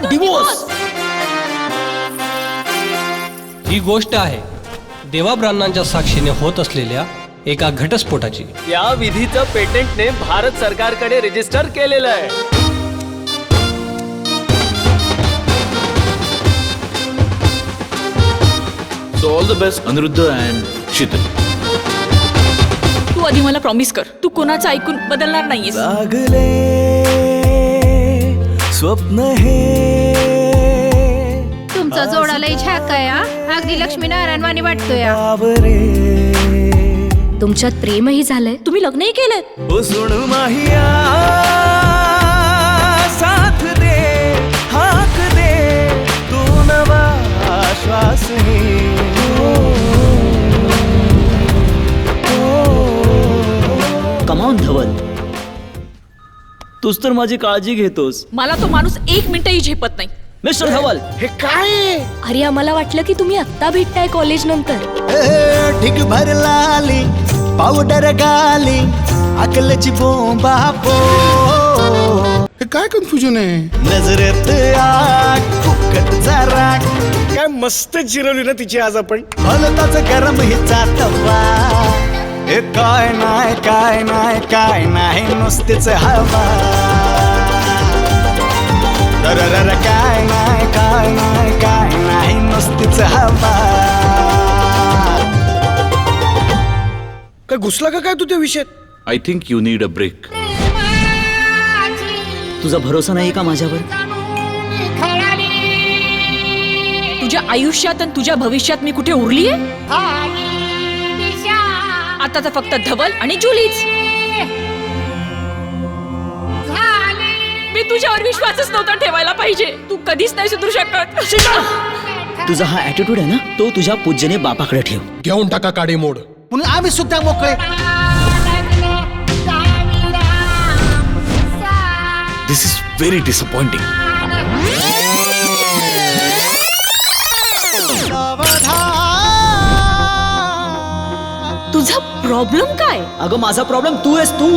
Divorce. ही गोष्ट आहे देवाब्राह्मणांच्या साक्षीने होत असलेल्या एका घटस्फोटाची. या विधीचं पेटंटने भारत सरकारकडे रजिस्टर केलेलं आहे. So all the best, Aniruddha and Sheetal. तू आधी मला प्रॉमिस कर, तू कोणाचं ऐकून बदलणार नाहीयेस. लागले स्वप्न हे तुमचा जोडाला छाक आहे हा. अगदी लक्ष्मीनारायण वाणी वाटतोय हा. आवरे तुमच्यात प्रेमही झालंय, तुम्ही लग्नही केलंय. उसून माहिया साथ दे हाक दे तू नवा श्वास घे. कमावून धवल, तूच तर माझी काळजी घेतोस. मला तो माणूस एक मिनिटही झेपत नाही. मिस्टर धवल, अरे आम्हाला वाटलं की तुम्ही आत्ता भेटताय कॉलेज नंतर. ढिग भर लाली पावडर गाली अकलची बोंबा पो. हे काय कन्फ्युजन आहे. नजरेत आग फुकटचा राग काय मस्त जिरवली ना तिची आज आपण. भलताच गरम हिचा तवा. हे काय नाही काय नाही काय नाही नुसतीच हवा. रररर काय नाही काय नाही काय नाही नुसतीच हवा. काय घुसला का काय तू त्या विषयात. I think you need a break. तुझा भरोसा नाही का माझ्यावर? तुझ्या आयुष्यात आणि तुझ्या भविष्यात मी कुठे उरलीये? आता तर फक्त धवल आणि जुलीच. मी तुझ्यावर विश्वासच नव्हता ठेवायला पाहिजे. तू कधीच नाही सुधरू शकत. तुझा हा ऍटिट्यूड आहे ना, तो तुझ्या पूज्यने बापाकडे ठेव. घेऊन टाका काडी मोड. म्हणून आम्ही सुद्धा मोकळे. This is very disappointing. तुझा प्रॉब्लेम काय? अगं माझा प्रॉब्लेम तू आहेस तू.